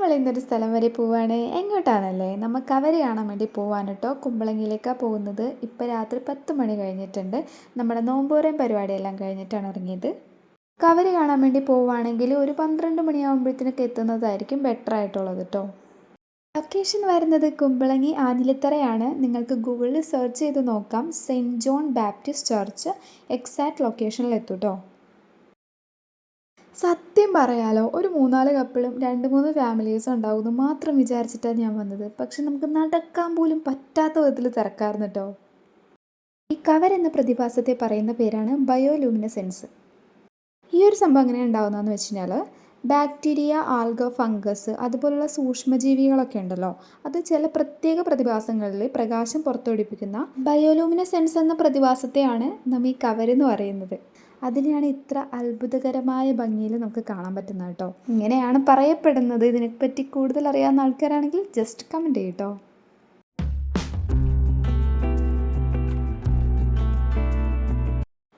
നമ്മൾ ഇന്നൊരു സ്ഥലം വരെ പോവാണ്. എങ്ങോട്ടാണല്ലേ? നമ്മൾ കവര് കാണാൻ വേണ്ടി പോവാണ് കേട്ടോ. കുമ്പളങ്ങിയിലേക്കാണ് പോകുന്നത്. ഇപ്പോൾ രാത്രി 10 മണി കഴിഞ്ഞിട്ടുണ്ട്. നമ്മുടെ നോമ്പുറയും പരിപാടിയെല്ലാം കഴിഞ്ഞിട്ടാണ് ഇറങ്ങിയത്. കവര് കാണാൻ വേണ്ടി പോവുകയാണെങ്കിൽ ഒരു 12 മണിയാകുമ്പോഴത്തേനൊക്കെ എത്തുന്നതായിരിക്കും ബെറ്റർ ആയിട്ടുള്ളത് കേട്ടോ. ലൊക്കേഷൻ വരുന്നത് കുമ്പളങ്ങി ആഞ്ഞിലിത്തറയാണ്. നിങ്ങൾക്ക് ഗൂഗിളിൽ സെർച്ച് ചെയ്ത് നോക്കാം. Saint John Baptist church exact ലൊക്കേഷനിൽ എത്തും കേട്ടോ. സത്യം പറയാലോ, ഒരു 3-4 കപ്പിളും 2-3 ഫാമിലീസും ഉണ്ടാവുമെന്ന് മാത്രം വിചാരിച്ചിട്ടാണ് ഞാൻ വന്നത്. പക്ഷെ നമുക്ക് നടക്കാൻ പോലും പറ്റാത്ത വിധത്തിൽ തിരക്കായിരുന്നു കേട്ടോ. ഈ കവർ എന്ന പ്രതിഭാസത്തെ പറയുന്ന പേരാണ് ബയോലൂമിനസെൻസ്. ഈ ഒരു സംഭവം എങ്ങനെയാണ് ഉണ്ടാകുന്നതെന്ന് വെച്ച് കഴിഞ്ഞാൽ, ബാക്ടീരിയ, ആൽഗ, ഫംഗസ് അതുപോലുള്ള സൂക്ഷ്മജീവികളൊക്കെ ഉണ്ടല്ലോ, അത് ചില പ്രത്യേക പ്രതിഭാസങ്ങളിൽ പ്രകാശം പുറത്തുവിടിപ്പിക്കുന്ന ബയോലൂമിനസെൻസ് എന്ന പ്രതിഭാസത്തെയാണ് നമ്മൾ ഈ കവരെന്ന് പറയുന്നത്. അതിനെയാണ് ഇത്ര അത്ഭുതകരമായ ഭംഗിയിൽ നമുക്ക് കാണാൻ പറ്റുന്നത് കേട്ടോ. ഇങ്ങനെയാണ് പറയപ്പെടുന്നത്. ഇതിനെപ്പറ്റി കൂടുതൽ അറിയാവുന്ന ആൾക്കാരാണെങ്കിൽ ജസ്റ്റ് കമൻറ്റ് ചെയ്യട്ടോ.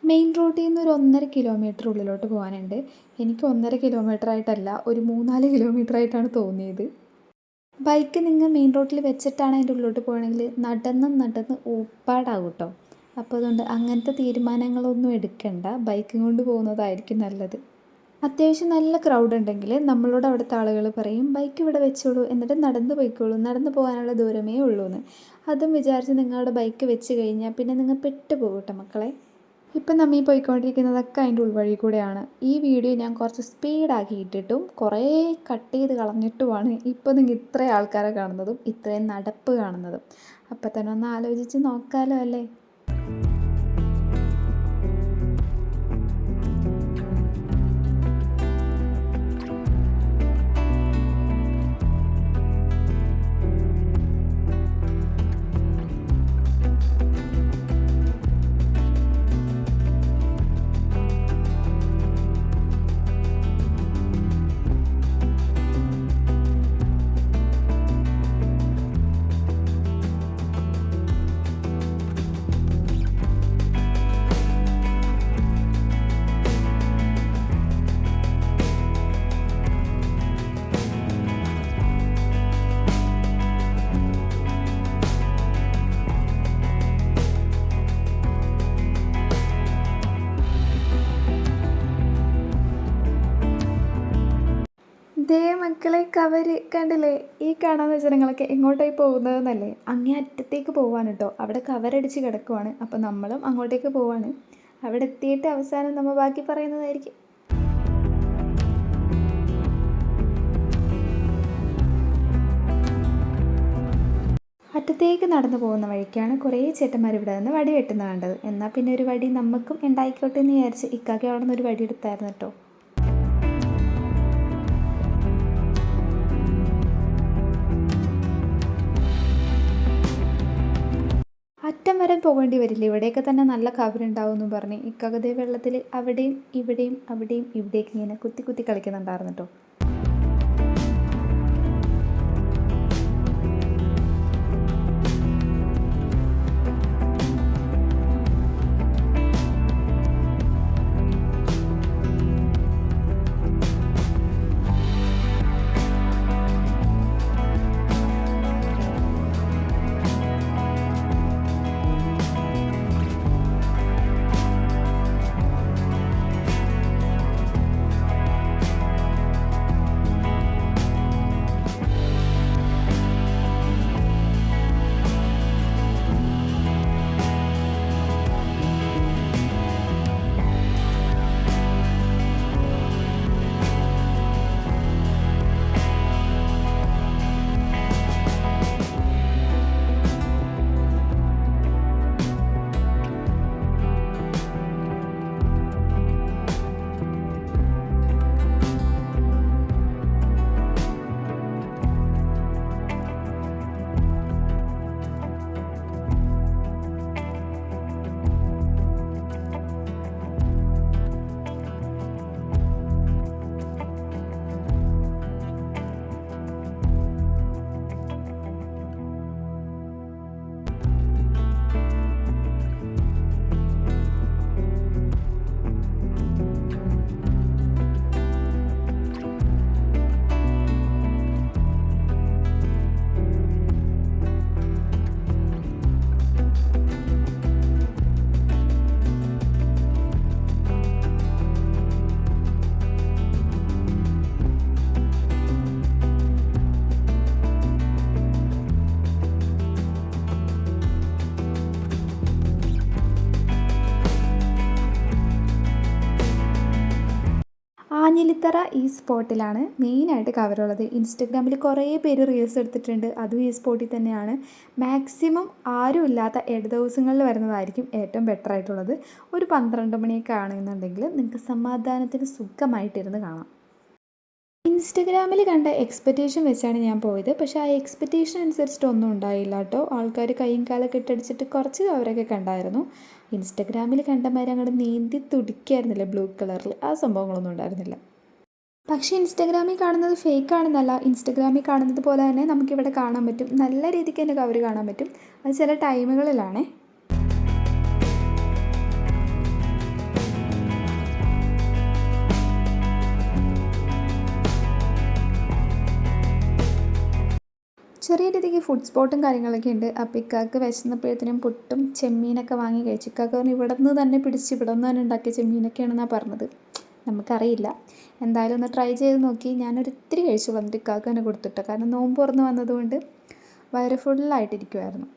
മെയിൻ റോഡിൽ നിന്ന് ഒരു 1.5 കിലോമീറ്റർ ഉള്ളിലോട്ട് പോകാനുണ്ട്. എനിക്ക് 1.5 കിലോമീറ്റർ ആയിട്ടല്ല, ഒരു 3-4 കിലോമീറ്റർ ആയിട്ടാണ് തോന്നിയത്. ബൈക്ക് നിങ്ങൾ മെയിൻ റോഡിൽ വെച്ചിട്ടാണ് അതിൻ്റെ ഉള്ളിലോട്ട് പോകണമെങ്കിൽ നടന്ന് ഊപ്പാടാകും കേട്ടോ. അപ്പോൾ അതുകൊണ്ട് അങ്ങനത്തെ തീരുമാനങ്ങളൊന്നും എടുക്കണ്ട, ബൈക്കും കൊണ്ട് പോകുന്നതായിരിക്കും നല്ലത്. അത്യാവശ്യം നല്ല ക്രൗഡ് ഉണ്ടെങ്കിൽ നമ്മളോട് അവിടുത്തെ ആളുകൾ പറയും ബൈക്ക് ഇവിടെ വെച്ചോളൂ, എന്നിട്ട് നടന്ന് പോയിക്കോളൂ, നടന്ന് പോകാനുള്ള ദൂരമേ ഉള്ളൂ എന്ന്. അതും വിചാരിച്ച് നിങ്ങളുടെ ബൈക്ക് വെച്ച് കഴിഞ്ഞാൽ പിന്നെ നിങ്ങൾ പെട്ടുപോകും കേട്ടോ മക്കളെ. ഇപ്പം നമ്മൾ ഈ പോയിക്കൊണ്ടിരിക്കുന്നതൊക്കെ അതിൻ്റെ ഉൾവഴി കൂടെയാണ്. ഈ വീഡിയോ ഞാൻ കുറച്ച് സ്പീഡാക്കി ഇട്ടിട്ടും കുറേ കട്ട് ചെയ്ത് കളഞ്ഞിട്ടുമാണ് ഇപ്പോൾ നിങ്ങൾ ഇത്രയും ആൾക്കാരെ കാണുന്നതും ഇത്രയും നടപ്പ് കാണുന്നതും. അപ്പം തന്നെ ഒന്ന് ആലോചിച്ച് നോക്കാമല്ലോ അല്ലേ. ദേ മക്കളെ, കവര് കണ്ടില്ലേ? ഈ കാണാവുന്ന ജനങ്ങളൊക്കെ എങ്ങോട്ടായി പോകുന്നതെന്നല്ലേ? അങ്ങേ അറ്റത്തേക്ക് പോവാണ് കേട്ടോ. അവിടെ കവരടിച്ച് കിടക്കുവാണ്. അപ്പം നമ്മളും അങ്ങോട്ടേക്ക് പോവാണ്. അവിടെ എത്തിയിട്ട് അവസാനം നമ്മൾ ബാക്കി പറയുന്നതായിരിക്കും. അറ്റത്തേക്ക് നടന്നു പോകുന്ന വഴിക്കാണ് കുറേ ചേട്ടന്മാർ ഇവിടെ നിന്ന് വടി വെട്ടുന്ന കണ്ടത്. എന്നാൽ പിന്നെ ഒരു വടി നമുക്കും ഉണ്ടായിക്കോട്ടെ എന്ന് വിചാരിച്ച് ഇക്കാക്കി അവിടെ നിന്ന് ഒരു വടി എടുത്തായിരുന്നു കേട്ടോ. അറ്റം വരെ പോകേണ്ടി വരില്ല, ഇവിടെയൊക്കെ തന്നെ നല്ല കവരുണ്ടാവും എന്ന് പറഞ്ഞ് ഇക്കകതേ വെള്ളത്തിൽ അവിടെയും ഇവിടേക്ക് ഇങ്ങനെ കുത്തി കുത്തി കളിക്കുന്നുണ്ടായിരുന്നു കേട്ടോ. കാഞ്ഞിത്തറ ഈ സ്പോട്ടിലാണ് മെയിനായിട്ട് കവറുള്ളത്. ഇൻസ്റ്റഗ്രാമിൽ കുറേ പേര് റീൽസ് എടുത്തിട്ടുണ്ട്, അതും ഈ സ്പോട്ടിൽ തന്നെയാണ്. മാക്സിമം ആരും ഇല്ലാത്ത ഇട ദിവസങ്ങളിൽ വരുന്നതായിരിക്കും ഏറ്റവും ബെറ്റർ ആയിട്ടുള്ളത്. ഒരു 12 മണിയൊക്കെ ആണെന്നുണ്ടെങ്കിൽ നിങ്ങൾക്ക് സമാധാനത്തിന് സുഖമായിട്ടിരുന്ന് കാണാം. ഇൻസ്റ്റഗ്രാമിൽ കണ്ട എക്സ്പെക്റ്റേഷൻ വെച്ചാണ് ഞാൻ പോയത്. പക്ഷേ ആ എക്സ്പെക്റ്റേഷൻ അനുസരിച്ചിട്ടൊന്നും ഉണ്ടായില്ല കേട്ടോ. ആൾക്കാർ കൈയും കാലൊക്കെ ഇട്ടടിച്ചിട്ട് കുറച്ച് കവറൊക്കെ കണ്ടായിരുന്നു. ഇൻസ്റ്റഗ്രാമിൽ കണ്ട മാതിരി അങ്ങോട്ട് നീന്തി തുടിക്കായിരുന്നില്ല ബ്ലൂ കളറിൽ, ആ സംഭവങ്ങളൊന്നും ഉണ്ടായിരുന്നില്ല. പക്ഷേ ഇൻസ്റ്റഗ്രാമിൽ കാണുന്നത് ഫേക്ക് ആണെന്നല്ല, ഇൻസ്റ്റഗ്രാമിൽ കാണുന്നത് പോലെ തന്നെ നമുക്കിവിടെ കാണാൻ പറ്റും. നല്ല രീതിക്ക് തന്നെ കവർ കാണാൻ പറ്റും. അത് ചില ടൈമുകളിലാണേ. ചെറിയ രീതിക്ക് ഫുഡ് സ്പോട്ടും കാര്യങ്ങളൊക്കെ ഉണ്ട്. അപ്പോൾ ഇക്കാക്ക് വിശന്നപ്പോഴത്തേനും പുട്ടും ചെമ്മീനൊക്കെ വാങ്ങി കഴിച്ചു. ഇക്കാക്ക് പറഞ്ഞു ഇവിടെ നിന്ന് തന്നെ പിടിച്ച് ഇവിടെ നിന്ന് തന്നെ ഉണ്ടാക്കിയ ചെമ്മീനൊക്കെയാണെന്നാണ് പറഞ്ഞത്. നമുക്കറിയില്ല. എന്തായാലും ഒന്ന് ട്രൈ ചെയ്ത് നോക്കി. ഞാനൊരിത്തിരി കഴിച്ചു വന്നിട്ട് ഇക്കാക്ക് തന്നെ കൊടുത്തിട്ട്, കാരണം നോമ്പ് തുറന്ന് വന്നതുകൊണ്ട് വയറ് ഫുള്ളായിട്ടിരിക്കുമായിരുന്നു.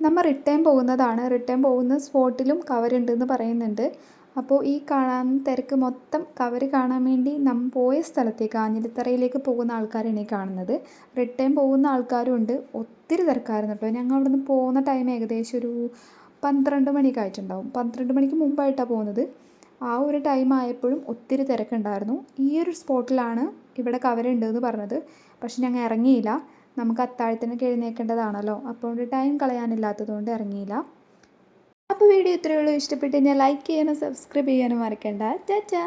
നമ്മൾ റിട്ടേൺ പോകുന്നതാണ്. റിട്ടേൺ പോകുന്ന സ്പോട്ടിലും കവറുണ്ടെന്ന് പറയുന്നുണ്ട്. അപ്പോൾ ഈ കാണാൻ തിരക്ക് മൊത്തം കവർ കാണാൻ വേണ്ടി നമ്മൾ പോയ സ്ഥലത്തേക്ക് കാഞ്ഞിരത്തറയിലേക്ക് പോകുന്ന ആൾക്കാരാണ് ഈ കാണുന്നത്. റിട്ടേൺ പോകുന്ന ആൾക്കാരും ഉണ്ട്. ഒത്തിരി തിരക്കായിരുന്നു കേട്ടോ. ഞങ്ങൾ അവിടെ നിന്ന് പോകുന്ന ടൈം ഏകദേശം ഒരു 12 മണിയൊക്കെ ആയിട്ടുണ്ടാവും. 12 മണിക്ക് മുമ്പായിട്ടാണ് പോകുന്നത്. ആ ഒരു ടൈം ആയപ്പോഴും ഒത്തിരി തിരക്കുണ്ടായിരുന്നു. ഈ ഒരു സ്പോട്ടിലാണ് ഇവിടെ കവറുണ്ടെന്ന് പറഞ്ഞത്. പക്ഷെ ഞങ്ങൾ ഇറങ്ങിയില്ല. നമുക്ക് അത്താഴത്തിനൊക്കെ എഴുന്നേൽക്കേണ്ടതാണല്ലോ, അപ്പോൾ ടൈം കളയാനില്ലാത്തത് കൊണ്ട് ഇറങ്ങിയില്ല. അപ്പോൾ വീഡിയോ ഇത്രയേ ഉള്ളൂ. ഇഷ്ടപ്പെട്ട് കഴിഞ്ഞാൽ ലൈക്ക് ചെയ്യാനും സബ്സ്ക്രൈബ് ചെയ്യാനും മറക്കണ്ട. ടാറ്റാ.